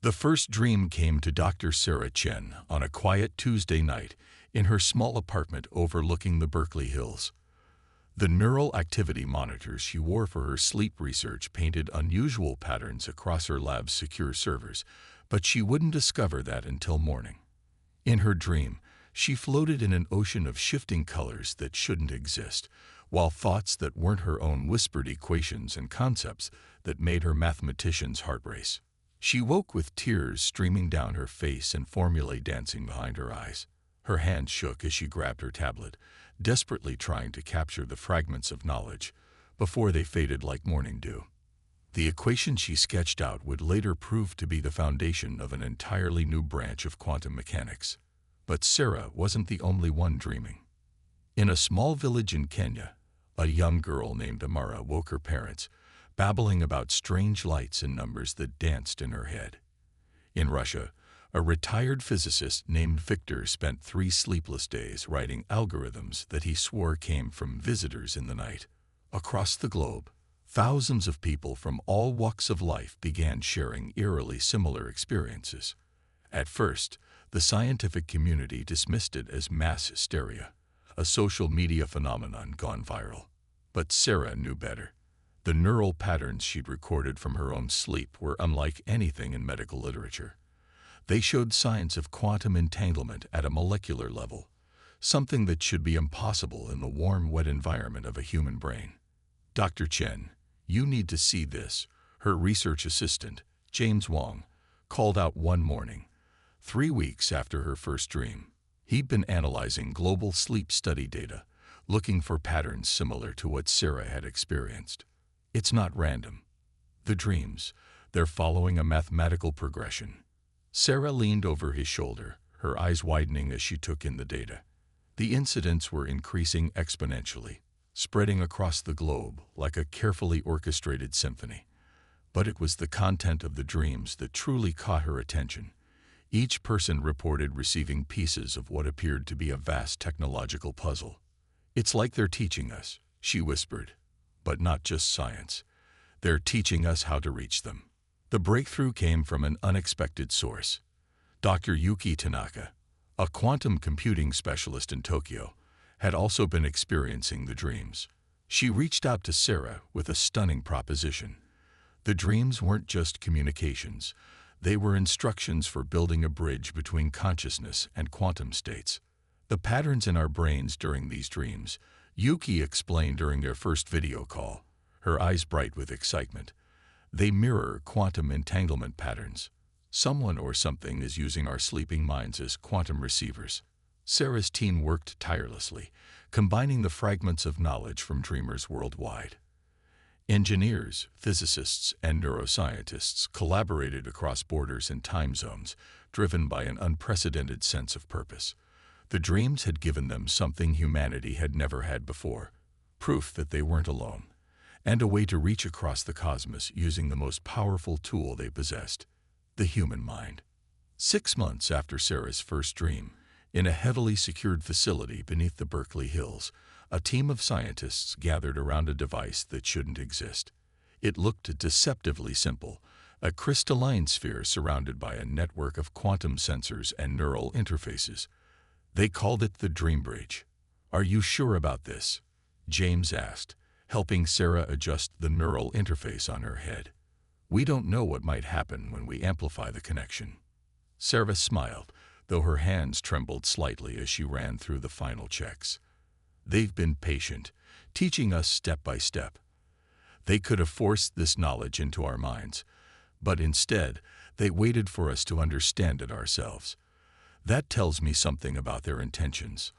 The first dream came to Dr. Sarah Chen on a quiet Tuesday night in her small apartment overlooking the Berkeley Hills. The neural activity monitors she wore for her sleep research painted unusual patterns across her lab's secure servers, but she wouldn't discover that until morning. In her dream, she floated in an ocean of shifting colors that shouldn't exist, while thoughts that weren't her own whispered equations and concepts that made her mathematician's heart race. She woke with tears streaming down her face and formulae dancing behind her eyes. Her hands shook as she grabbed her tablet, desperately trying to capture the fragments of knowledge before they faded like morning dew. The equation she sketched out would later prove to be the foundation of an entirely new branch of quantum mechanics. But Sarah wasn't the only one dreaming. In a small village in Kenya, a young girl named Amara woke her parents, babbling about strange lights and numbers that danced in her head. In Russia, a retired physicist named Victor spent 3 sleepless days writing algorithms that he swore came from visitors in the night. Across the globe, thousands of people from all walks of life began sharing eerily similar experiences. At first, the scientific community dismissed it as mass hysteria, a social media phenomenon gone viral. But Sarah knew better. The neural patterns she'd recorded from her own sleep were unlike anything in medical literature. They showed signs of quantum entanglement at a molecular level, something that should be impossible in the warm, wet environment of a human brain. Dr. Chen, you need to see this, her research assistant, James Wong, called out one morning, 3 weeks after her first dream. He'd been analyzing global sleep study data, looking for patterns similar to what Sarah had experienced. It's not random. The dreams, they're following a mathematical progression. Sarah leaned over his shoulder, her eyes widening as she took in the data. The incidents were increasing exponentially, spreading across the globe like a carefully orchestrated symphony. But it was the content of the dreams that truly caught her attention. Each person reported receiving pieces of what appeared to be a vast technological puzzle. "It's like they're teaching us," she whispered. "But not just science. They're teaching us how to reach them." The breakthrough came from an unexpected source. Dr. Yuki Tanaka, a quantum computing specialist in Tokyo, had also been experiencing the dreams. She reached out to Sarah with a stunning proposition. The dreams weren't just communications. They were instructions for building a bridge between consciousness and quantum states. The patterns in our brains during these dreams, Yuki explained during their first video call, her eyes bright with excitement. They mirror quantum entanglement patterns. Someone or something is using our sleeping minds as quantum receivers. Sarah's team worked tirelessly, combining the fragments of knowledge from dreamers worldwide. Engineers, physicists, and neuroscientists collaborated across borders and time zones, driven by an unprecedented sense of purpose. The dreams had given them something humanity had never had before, proof that they weren't alone, and a way to reach across the cosmos using the most powerful tool they possessed, the human mind. 6 months after Sarah's first dream, in a heavily secured facility beneath the Berkeley Hills, a team of scientists gathered around a device that shouldn't exist. It looked deceptively simple, a crystalline sphere surrounded by a network of quantum sensors and neural interfaces. They called it the Dream Bridge. "Are you sure about this?" James asked, helping Sarah adjust the neural interface on her head. "We don't know what might happen when we amplify the connection." Sarah smiled, though her hands trembled slightly as she ran through the final checks. "They've been patient, teaching us step by step. They could have forced this knowledge into our minds, but instead, they waited for us to understand it ourselves. That tells me something about their intentions."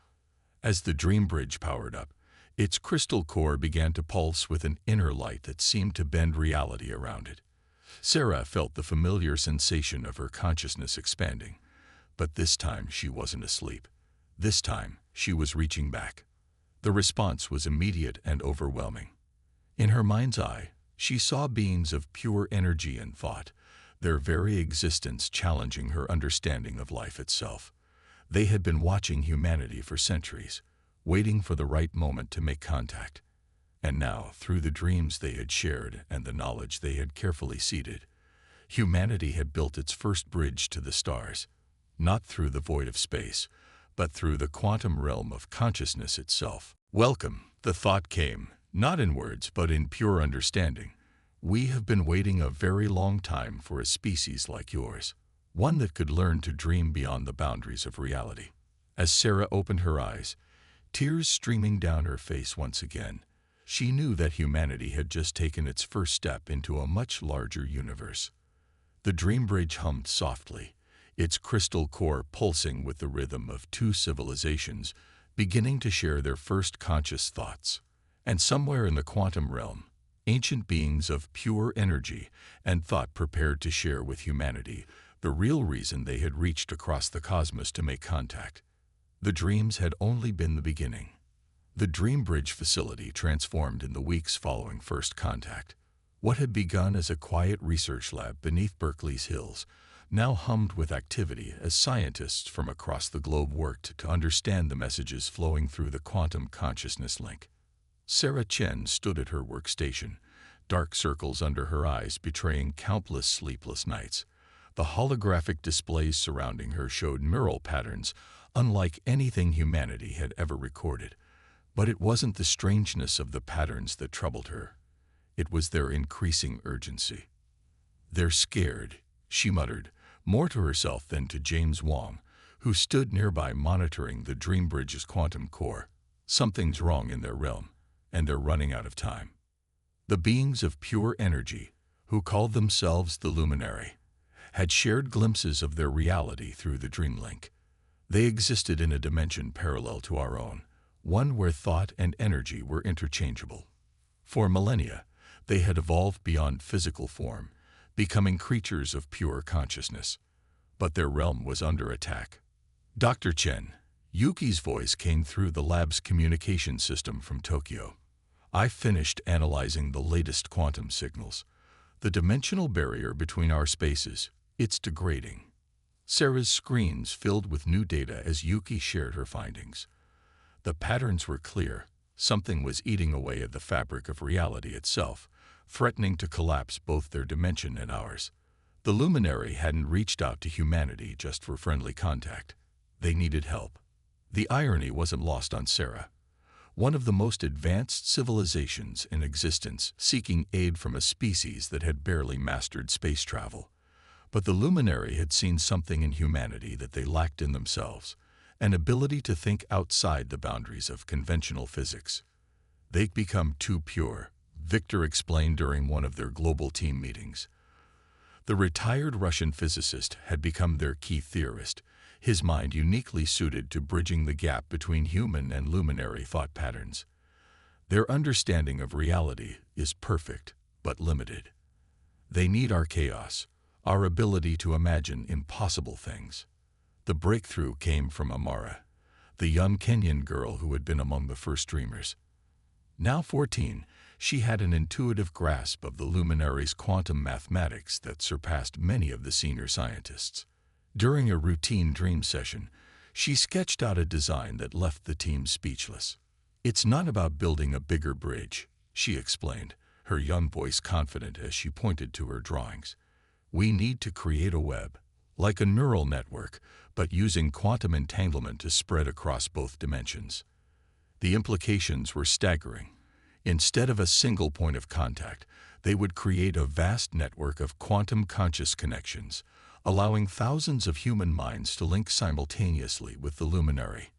As the Dream Bridge powered up, its crystal core began to pulse with an inner light that seemed to bend reality around it. Sarah felt the familiar sensation of her consciousness expanding, but this time she wasn't asleep. This time, she was reaching back. The response was immediate and overwhelming. In her mind's eye, she saw beings of pure energy and thought, their very existence challenging her understanding of life itself. They had been watching humanity for centuries, waiting for the right moment to make contact. And now, through the dreams they had shared and the knowledge they had carefully seeded, Humanity had built its first bridge to the stars, not through the void of space, but through the quantum realm of consciousness itself. Welcome, the thought came, not in words but in pure understanding. We have been waiting a very long time for a species like yours, one that could learn to dream beyond the boundaries of reality. As Sarah opened her eyes, tears streaming down her face once again, she knew that humanity had just taken its first step into a much larger universe. The dream bridge hummed softly, its crystal core pulsing with the rhythm of two civilizations beginning to share their first conscious thoughts. And somewhere in the quantum realm, ancient beings of pure energy and thought prepared to share with humanity the real reason they had reached across the cosmos to make contact. The dreams had only been the beginning. The Dream Bridge facility transformed in the weeks following first contact. What had begun as a quiet research lab beneath Berkeley's hills now hummed with activity as scientists from across the globe worked to understand the messages flowing through the quantum consciousness link. Sarah Chen stood at her workstation, dark circles under her eyes betraying countless sleepless nights. The holographic displays surrounding her showed neural patterns unlike anything humanity had ever recorded. But it wasn't the strangeness of the patterns that troubled her. It was their increasing urgency. "They're scared," she muttered, more to herself than to James Wong, who stood nearby monitoring the Dream Bridge's quantum core. Something's wrong in their realm, and they're running out of time. The beings of pure energy, who called themselves the Luminary, had shared glimpses of their reality through the Dream Link. They existed in a dimension parallel to our own, one where thought and energy were interchangeable. For millennia, they had evolved beyond physical form, becoming creatures of pure consciousness. But their realm was under attack. "Dr. Chen," Yuki's voice came through the lab's communication system from Tokyo. "I finished analyzing the latest quantum signals. The dimensional barrier between our spaces, it's degrading." Sarah's screens filled with new data as Yuki shared her findings. The patterns were clear. Something was eating away at the fabric of reality itself, threatening to collapse both their dimension and ours. The Luminary hadn't reached out to humanity just for friendly contact. They needed help. The irony wasn't lost on Sarah. One of the most advanced civilizations in existence seeking aid from a species that had barely mastered space travel. But the Luminary had seen something in humanity that they lacked in themselves, an ability to think outside the boundaries of conventional physics. They'd become too pure, Victor explained during one of their global team meetings. The retired Russian physicist had become their key theorist, his mind uniquely suited to bridging the gap between human and luminary thought patterns. Their understanding of reality is perfect, but limited. They need our chaos, our ability to imagine impossible things. The breakthrough came from Amara, the young Kenyan girl who had been among the first dreamers. Now 14, she had an intuitive grasp of the Luminary's quantum mathematics that surpassed many of the senior scientists. During a routine dream session, she sketched out a design that left the team speechless. "It's not about building a bigger bridge," she explained, her young voice confident as she pointed to her drawings. "We need to create a web, like a neural network, but using quantum entanglement to spread across both dimensions." The implications were staggering. Instead of a single point of contact, they would create a vast network of quantum conscious connections, allowing thousands of human minds to link simultaneously with the Luminary.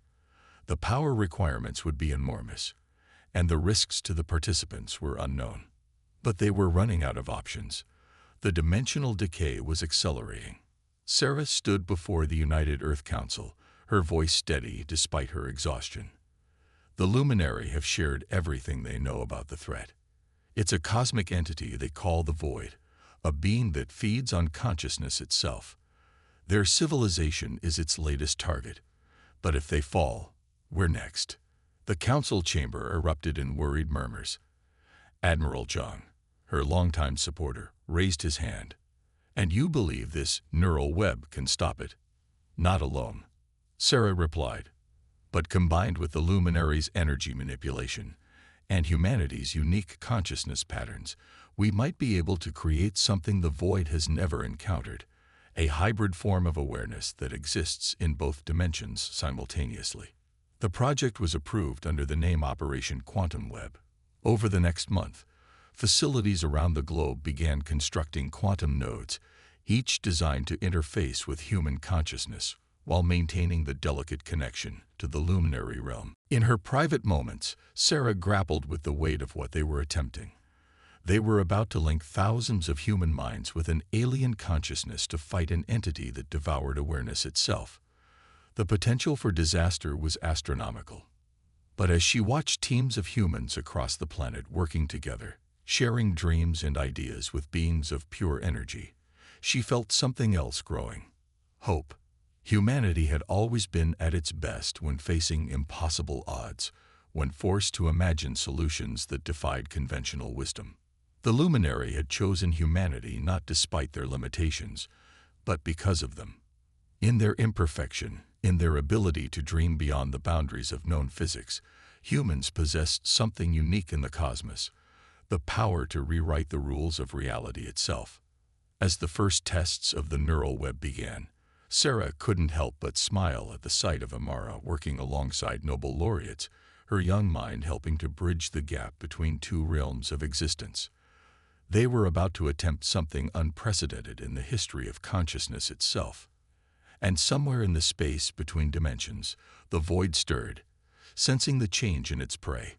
The power requirements would be enormous, and the risks to the participants were unknown. But they were running out of options. The dimensional decay was accelerating. Sarah stood before the United Earth Council, her voice steady despite her exhaustion. "The Luminary have shared everything they know about the threat. It's a cosmic entity they call the Void, a being that feeds on consciousness itself. Their civilization is its latest target. But if they fall, we're next." The council chamber erupted in worried murmurs. Admiral Zhang, her longtime supporter, raised his hand. "And you believe this neural web can stop it?" "Not alone," Sarah replied. "But combined with the Luminary's energy manipulation and humanity's unique consciousness patterns, we might be able to create something the void has never encountered, a hybrid form of awareness that exists in both dimensions simultaneously. The project was approved under the name Operation Quantum Web. Over the next month, facilities around the globe began constructing quantum nodes, each designed to interface with human consciousness while maintaining the delicate connection to the luminary realm. In her private moments, Sarah grappled with the weight of what they were attempting. They were about to link thousands of human minds with an alien consciousness to fight an entity that devoured awareness itself. The potential for disaster was astronomical. But as she watched teams of humans across the planet working together, sharing dreams and ideas with beings of pure energy, she felt something else growing: hope. Humanity had always been at its best when facing impossible odds, when forced to imagine solutions that defied conventional wisdom. The luminary had chosen humanity not despite their limitations, but because of them. In their imperfection, in their ability to dream beyond the boundaries of known physics, humans possessed something unique in the cosmos: the power to rewrite the rules of reality itself. As the first tests of the neural web began, Sarah couldn't help but smile at the sight of Amara working alongside Nobel laureates, her young mind helping to bridge the gap between two realms of existence. They were about to attempt something unprecedented in the history of consciousness itself. And somewhere in the space between dimensions, the void stirred, sensing the change in its prey.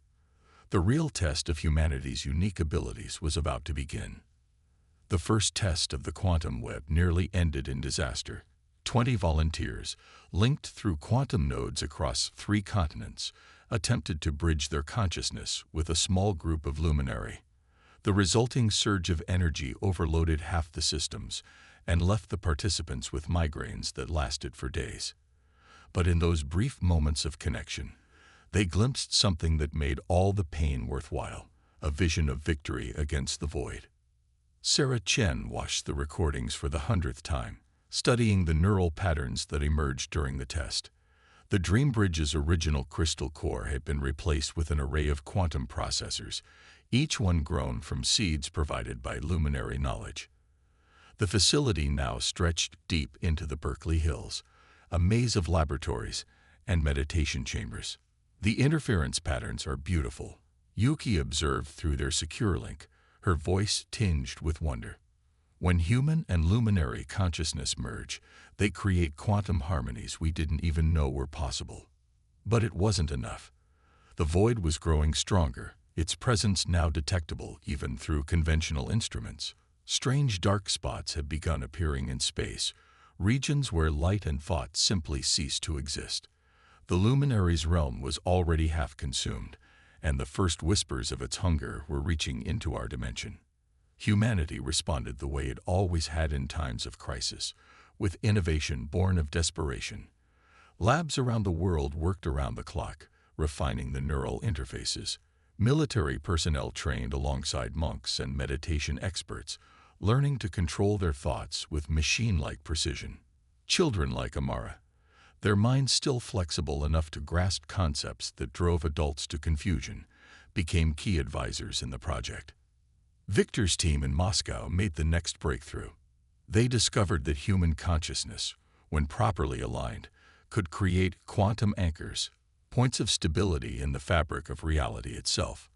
The real test of humanity's unique abilities was about to begin. The first test of the quantum web nearly ended in disaster. 20 volunteers, linked through quantum nodes across 3 continents, attempted to bridge their consciousness with a small group of luminary. The resulting surge of energy overloaded half the systems and left the participants with migraines that lasted for days. But in those brief moments of connection, they glimpsed something that made all the pain worthwhile: a vision of victory against the void. Sarah Chen watched the recordings for the 100th time, studying the neural patterns that emerged during the test. The DreamBridge's original crystal core had been replaced with an array of quantum processors, each one grown from seeds provided by luminary knowledge. The facility now stretched deep into the Berkeley Hills, a maze of laboratories and meditation chambers. The interference patterns are beautiful, Yuki observed through their secure link, her voice tinged with wonder. When human and luminary consciousness merge, they create quantum harmonies we didn't even know were possible. But it wasn't enough. The void was growing stronger, its presence now detectable even through conventional instruments. Strange dark spots had begun appearing in space, regions where light and thought simply ceased to exist. The luminary's realm was already half consumed, and the first whispers of its hunger were reaching into our dimension. Humanity responded the way it always had in times of crisis, with innovation born of desperation. Labs around the world worked around the clock, refining the neural interfaces. Military personnel trained alongside monks and meditation experts, learning to control their thoughts with machine-like precision. Children like Amara, their minds still flexible enough to grasp concepts that drove adults to confusion, became key advisors in the project. Victor's team in Moscow made the next breakthrough. They discovered that human consciousness, when properly aligned, could create quantum anchors, points of stability in the fabric of reality itself.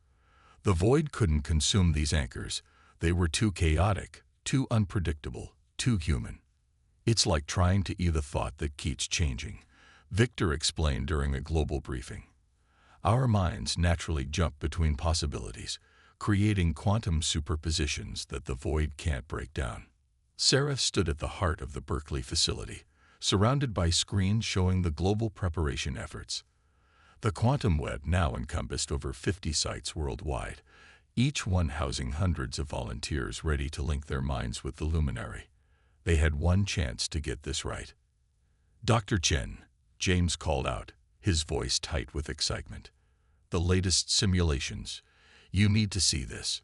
The void couldn't consume these anchors. They were too chaotic, too unpredictable, too human. It's like trying to eat a thought that keeps changing, Victor explained during a global briefing. Our minds naturally jump between possibilities, creating quantum superpositions that the void can't break down. Sarah stood at the heart of the Berkeley facility, surrounded by screens showing the global preparation efforts. The quantum web now encompassed over 50 sites worldwide, each one housing hundreds of volunteers ready to link their minds with the luminary. They had one chance to get this right. "Dr. Chen," James called out, his voice tight with excitement. "The latest simulations. You need to see this."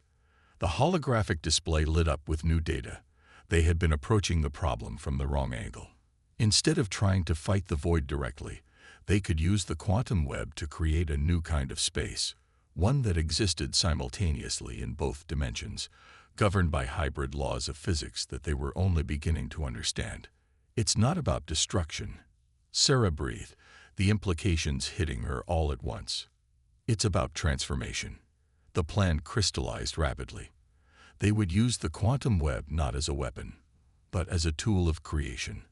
The holographic display lit up with new data. They had been approaching the problem from the wrong angle. Instead of trying to fight the void directly, they could use the quantum web to create a new kind of space, one that existed simultaneously in both dimensions, governed by hybrid laws of physics that they were only beginning to understand. It's not about destruction. Sarah breathed, the implications hitting her all at once. It's about transformation. The plan crystallized rapidly. They would use the quantum web not as a weapon, but as a tool of creation.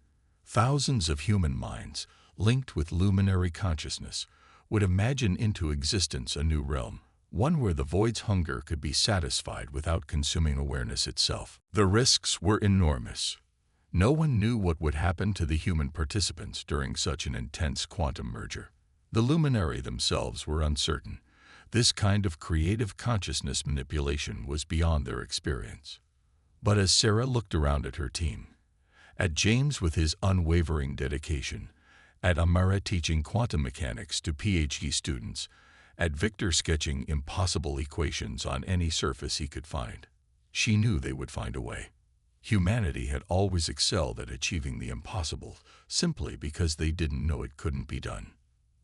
Thousands of human minds, linked with luminary consciousness, would imagine into existence a new realm, one where the void's hunger could be satisfied without consuming awareness itself. The risks were enormous. No one knew what would happen to the human participants during such an intense quantum merger. The luminary themselves were uncertain. This kind of creative consciousness manipulation was beyond their experience. But as Sarah looked around at her team, at James with his unwavering dedication, at Amara teaching quantum mechanics to PhD students, at Victor sketching impossible equations on any surface he could find, she knew they would find a way. Humanity had always excelled at achieving the impossible, simply because they didn't know it couldn't be done.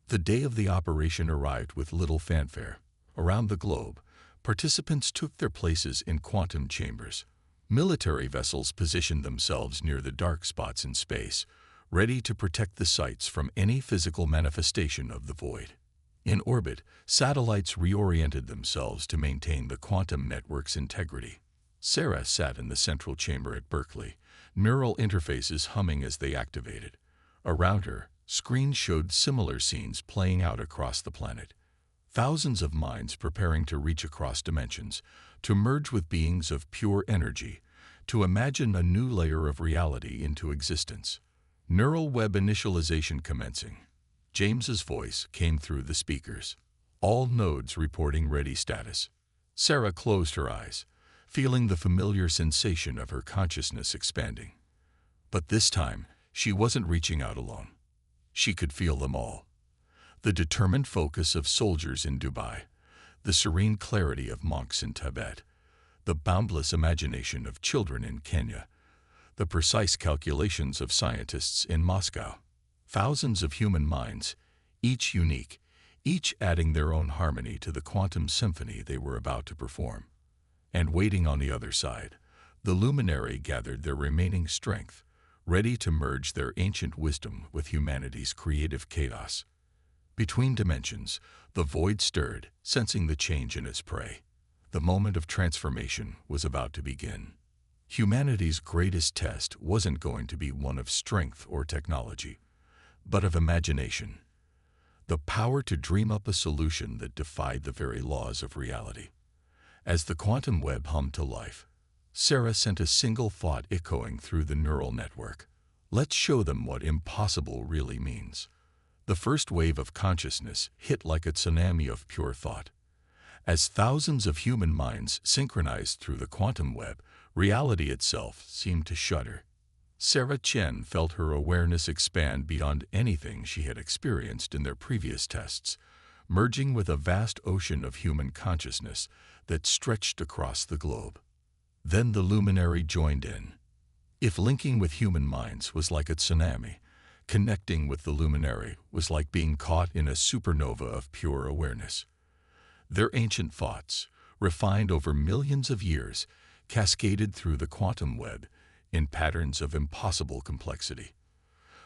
The day of the operation arrived with little fanfare. Around the globe, participants took their places in quantum chambers. Military vessels positioned themselves near the dark spots in space, ready to protect the sites from any physical manifestation of the void. In orbit, satellites reoriented themselves to maintain the quantum network's integrity. Sarah sat in the central chamber at Berkeley, neural interfaces humming as they activated. Around her, screens showed similar scenes playing out across the planet. Thousands of minds preparing to reach across dimensions, to merge with beings of pure energy, to imagine a new layer of reality into existence. Neural web initialization commencing. James's voice came through the speakers. All nodes reporting ready status. Sarah closed her eyes, feeling the familiar sensation of her consciousness expanding. But this time, she wasn't reaching out alone. She could feel them all. The determined focus of soldiers in Dubai, the serene clarity of monks in Tibet, the boundless imagination of children in Kenya, the precise calculations of scientists in Moscow. Thousands of human minds, each unique, each adding their own harmony to the quantum symphony they were about to perform. And waiting on the other side, the luminary gathered their remaining strength, ready to merge their ancient wisdom with humanity's creative chaos. Between dimensions, the void stirred, sensing the change in its prey. The moment of transformation was about to begin. Humanity's greatest test wasn't going to be one of strength or technology, but of imagination. The power to dream up a solution that defied the very laws of reality. As the quantum web hummed to life, Sarah sent a single thought echoing through the neural network. Let's show them what impossible really means. The first wave of consciousness hit like a tsunami of pure thought. As thousands of human minds synchronized through the quantum web, reality itself seemed to shudder. Sarah Chen felt her awareness expand beyond anything she had experienced in their previous tests, merging with a vast ocean of human consciousness that stretched across the globe. Then the luminary joined in. If linking with human minds was like a tsunami, connecting with the luminary was like being caught in a supernova of pure awareness. Their ancient thoughts, refined over millions of years, cascaded through the quantum web in patterns of impossible complexity.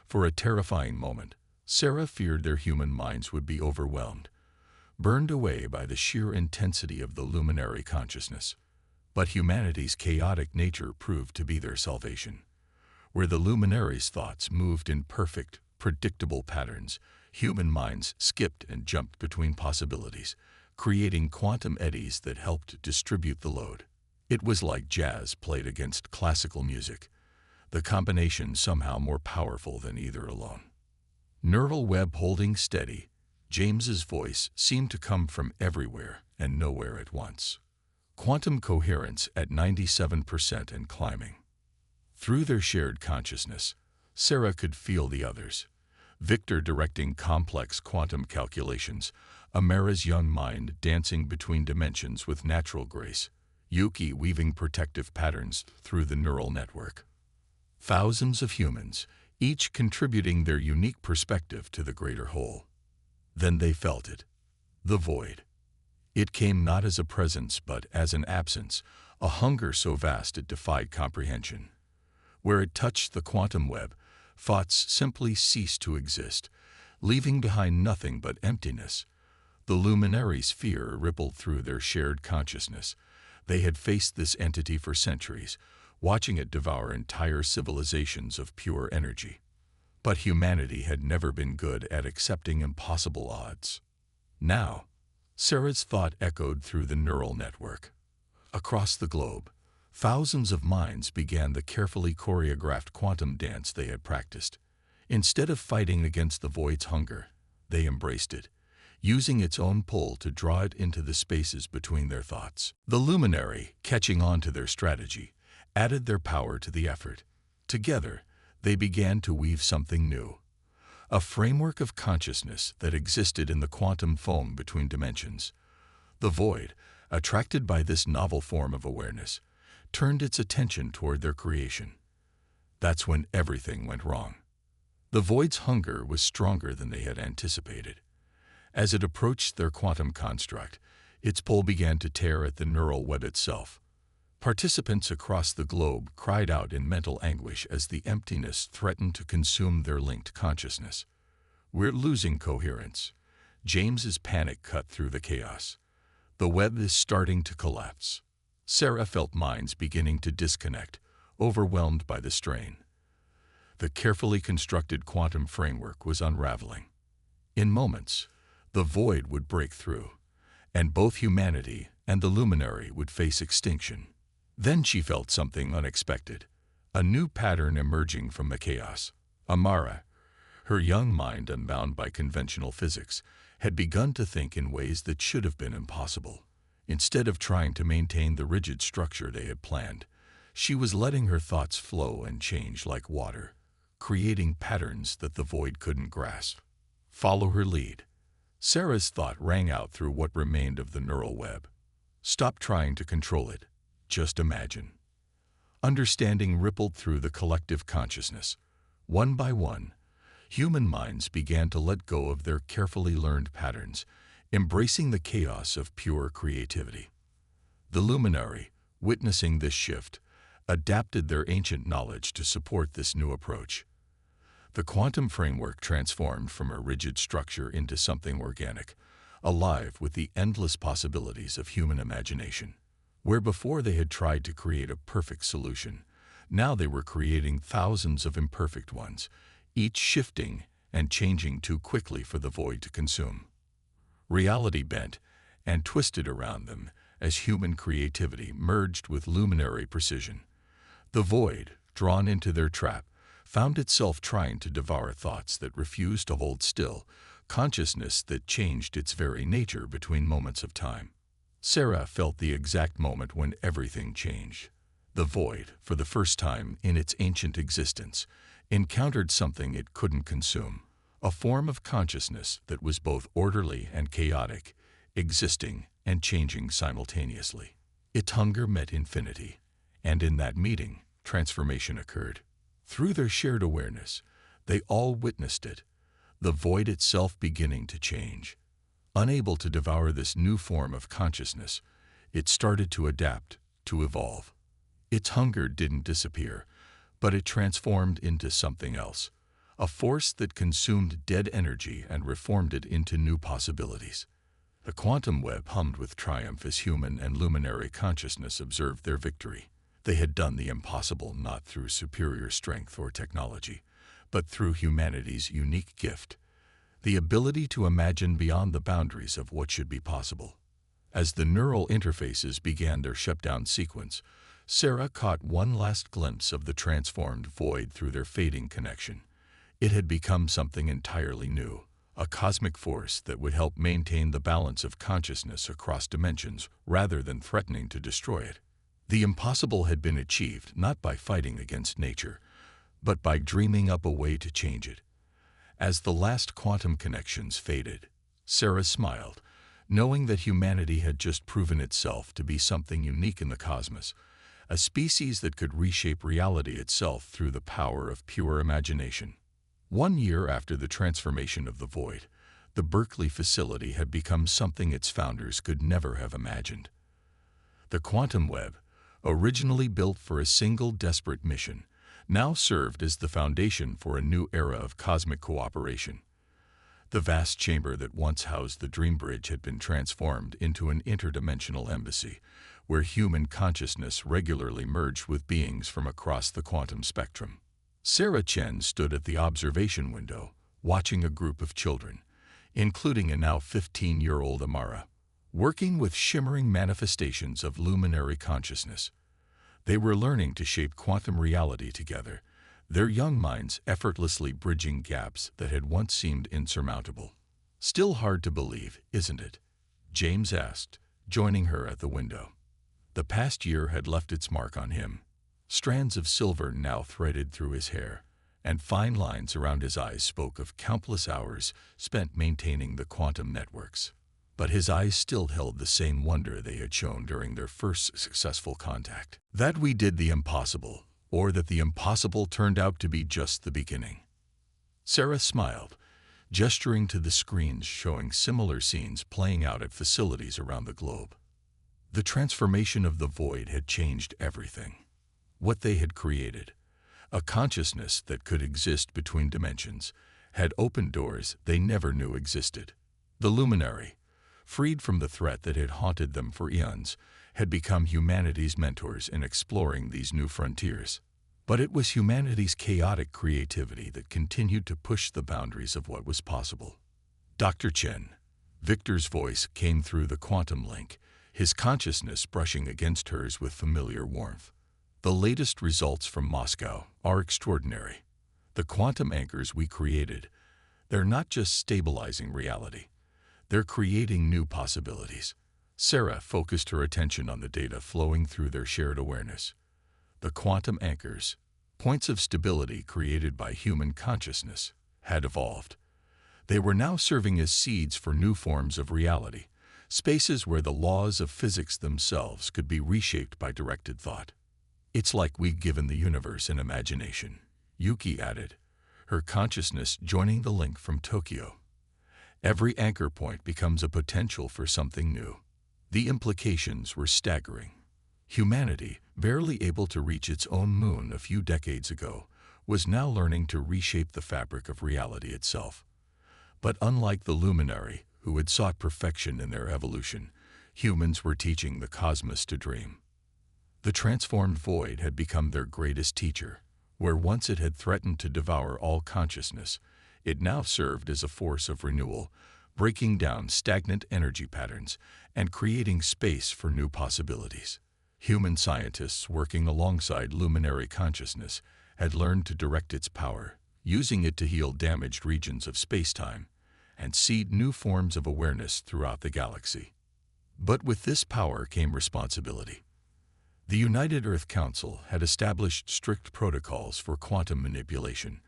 For a terrifying moment, Sarah feared their human minds would be overwhelmed, burned away by the sheer intensity of the luminary consciousness. But humanity's chaotic nature proved to be their salvation. Where the luminary's thoughts moved in perfect, predictable patterns, human minds skipped and jumped between possibilities, creating quantum eddies that helped distribute the load. It was like jazz played against classical music, the combination somehow more powerful than either alone. Neural web holding steady, James's voice seemed to come from everywhere and nowhere at once. Quantum coherence at 97% and climbing. Through their shared consciousness, Sarah could feel the others. Victor directing complex quantum calculations, Amara's young mind dancing between dimensions with natural grace, Yuki weaving protective patterns through the neural network. Thousands of humans, each contributing their unique perspective to the greater whole. Then they felt it. The void. It came not as a presence but as an absence, a hunger so vast it defied comprehension. Where it touched the quantum web, thoughts simply ceased to exist, leaving behind nothing but emptiness. The luminaries' fear rippled through their shared consciousness. They had faced this entity for centuries, watching it devour entire civilizations of pure energy. But humanity had never been good at accepting impossible odds. Now, Sarah's thought echoed through the neural network. Across the globe, thousands of minds began the carefully choreographed quantum dance they had practiced. Instead of fighting against the void's hunger, they embraced it, using its own pull to draw it into the spaces between their thoughts. The luminary, catching on to their strategy, added their power to the effort. Together, they began to weave something new, a framework of consciousness that existed in the quantum foam between dimensions. The void, attracted by this novel form of awareness, turned its attention toward their creation. That's when everything went wrong. The void's hunger was stronger than they had anticipated. As it approached their quantum construct, its pull began to tear at the neural web itself. Participants across the globe cried out in mental anguish as the emptiness threatened to consume their linked consciousness. "We're losing coherence." James's panic cut through the chaos. "The web is starting to collapse." Sarah felt minds beginning to disconnect, overwhelmed by the strain. The carefully constructed quantum framework was unraveling. In moments, the void would break through, and both humanity and the luminary would face extinction. Then she felt something unexpected, a new pattern emerging from the chaos. Amara, her young mind unbound by conventional physics, had begun to think in ways that should have been impossible. Instead of trying to maintain the rigid structure they had planned, she was letting her thoughts flow and change like water, creating patterns that the void couldn't grasp. Follow her lead. Sarah's thought rang out through what remained of the neural web. Stop trying to control it. Just imagine. Understanding rippled through the collective consciousness. One by one, human minds began to let go of their carefully learned patterns, embracing the chaos of pure creativity. The luminary, witnessing this shift, adapted their ancient knowledge to support this new approach. The quantum framework transformed from a rigid structure into something organic, alive with the endless possibilities of human imagination. Where before they had tried to create a perfect solution, now they were creating thousands of imperfect ones, each shifting and changing too quickly for the void to consume. Reality bent and twisted around them as human creativity merged with luminary precision. The void, drawn into their trap, found itself trying to devour thoughts that refused to hold still, consciousness that changed its very nature between moments of time. Sarah felt the exact moment when everything changed. The void, for the first time in its ancient existence, encountered something it couldn't consume, a form of consciousness that was both orderly and chaotic, existing and changing simultaneously. Its hunger met infinity, and in that meeting, transformation occurred. Through their shared awareness, they all witnessed it, the void itself beginning to change. Unable to devour this new form of consciousness, it started to adapt, to evolve. Its hunger didn't disappear, but it transformed into something else, a force that consumed dead energy and reformed it into new possibilities. The quantum web hummed with triumph as human and luminary consciousness observed their victory. They had done the impossible not through superior strength or technology, but through humanity's unique gift, the ability to imagine beyond the boundaries of what should be possible. As the neural interfaces began their shutdown sequence, Sarah caught one last glimpse of the transformed void through their fading connection. It had become something entirely new, a cosmic force that would help maintain the balance of consciousness across dimensions rather than threatening to destroy it. The impossible had been achieved not by fighting against nature, but by dreaming up a way to change it. As the last quantum connections faded, Sarah smiled, knowing that humanity had just proven itself to be something unique in the cosmos, a species that could reshape reality itself through the power of pure imagination. 1 year after the transformation of the void, the Berkeley facility had become something its founders could never have imagined. The quantum web, originally built for a single desperate mission, now served as the foundation for a new era of cosmic cooperation. The vast chamber that once housed the Dream Bridge had been transformed into an interdimensional embassy, where human consciousness regularly merged with beings from across the quantum spectrum. Sarah Chen stood at the observation window, watching a group of children, including a now 15-year-old Amara, working with shimmering manifestations of luminary consciousness. They were learning to shape quantum reality together, their young minds effortlessly bridging gaps that had once seemed insurmountable. "Still hard to believe, isn't it?" James asked, joining her at the window. The past year had left its mark on him. Strands of silver now threaded through his hair, and fine lines around his eyes spoke of countless hours spent maintaining the quantum networks. But his eyes still held the same wonder they had shown during their first successful contact. That we did the impossible, or that the impossible turned out to be just the beginning. Sarah smiled, gesturing to the screens showing similar scenes playing out at facilities around the globe. The transformation of the void had changed everything. What they had created, a consciousness that could exist between dimensions, had opened doors they never knew existed. The luminary, freed from the threat that had haunted them for eons, had become humanity's mentors in exploring these new frontiers. But it was humanity's chaotic creativity that continued to push the boundaries of what was possible. "Dr. Chen," Victor's voice came through the quantum link, his consciousness brushing against hers with familiar warmth. "The latest results from Moscow are extraordinary. The quantum anchors we created, they're not just stabilizing reality. They're creating new possibilities." Sarah focused her attention on the data flowing through their shared awareness. The quantum anchors, points of stability created by human consciousness, had evolved. They were now serving as seeds for new forms of reality, spaces where the laws of physics themselves could be reshaped by directed thought. "It's like we've given the universe an imagination," Yuki added, her consciousness joining the link from Tokyo. "Every anchor point becomes a potential for something new." The implications were staggering. Humanity, barely able to reach its own moon a few decades ago, was now learning to reshape the fabric of reality itself. But unlike the luminary, who had sought perfection in their evolution, humans were teaching the cosmos to dream. The transformed void had become their greatest teacher. Where once it had threatened to devour all consciousness, it now served as a force of renewal, breaking down stagnant energy patterns and creating space for new possibilities. Human scientists working alongside luminary consciousness had learned to direct its power, using it to heal damaged regions of space-time and seed new forms of awareness throughout the galaxy. But with this power came responsibility. The United Earth Council had established strict protocols for quantum manipulation.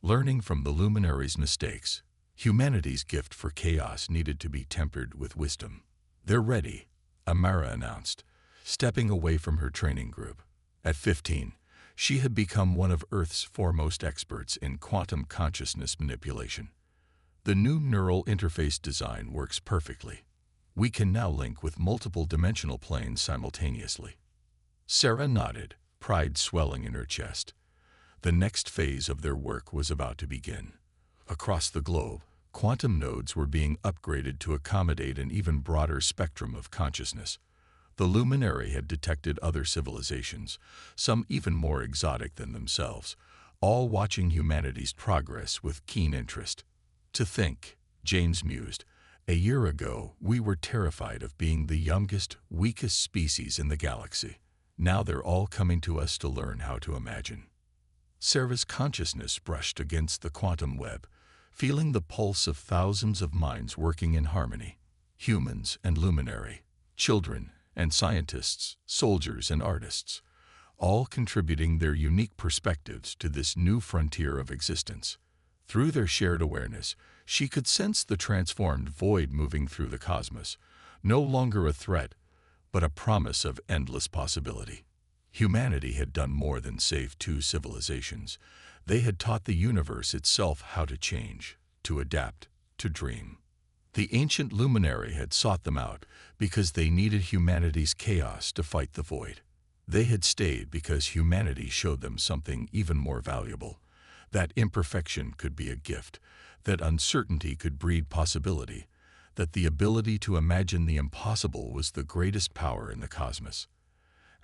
Learning from the luminaries' mistakes, humanity's gift for chaos needed to be tempered with wisdom. "They're ready," Amara announced, stepping away from her training group. At 15, she had become one of Earth's foremost experts in quantum consciousness manipulation. "The new neural interface design works perfectly. We can now link with multiple dimensional planes simultaneously." Sarah nodded, pride swelling in her chest. The next phase of their work was about to begin. Across the globe, quantum nodes were being upgraded to accommodate an even broader spectrum of consciousness. The luminary had detected other civilizations, some even more exotic than themselves, all watching humanity's progress with keen interest. "To think," James mused, "a year ago we were terrified of being the youngest, weakest species in the galaxy. Now they're all coming to us to learn how to imagine." Sarah's consciousness brushed against the quantum web, feeling the pulse of thousands of minds working in harmony. Humans and luminary, children and scientists, soldiers and artists, all contributing their unique perspectives to this new frontier of existence. Through their shared awareness, she could sense the transformed void moving through the cosmos, no longer a threat, but a promise of endless possibility. Humanity had done more than save two civilizations. They had taught the universe itself how to change, to adapt, to dream. The ancient luminary had sought them out because they needed humanity's chaos to fight the void. They had stayed because humanity showed them something even more valuable, that imperfection could be a gift, that uncertainty could breed possibility, that the ability to imagine the impossible was the greatest power in the cosmos.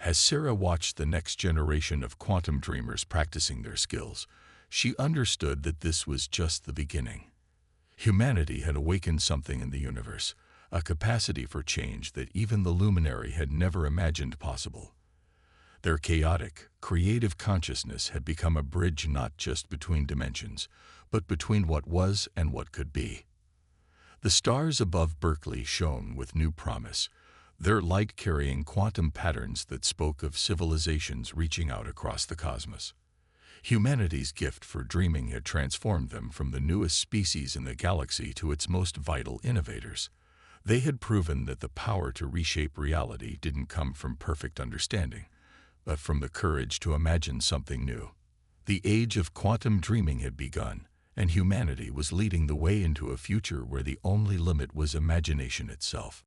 As Sarah watched the next generation of quantum dreamers practicing their skills, she understood that this was just the beginning. Humanity had awakened something in the universe, a capacity for change that even the luminary had never imagined possible. Their chaotic, creative consciousness had become a bridge not just between dimensions, but between what was and what could be. The stars above Berkeley shone with new promise, their light carrying quantum patterns that spoke of civilizations reaching out across the cosmos. Humanity's gift for dreaming had transformed them from the newest species in the galaxy to its most vital innovators. They had proven that the power to reshape reality didn't come from perfect understanding, but from the courage to imagine something new. The age of quantum dreaming had begun, and humanity was leading the way into a future where the only limit was imagination itself.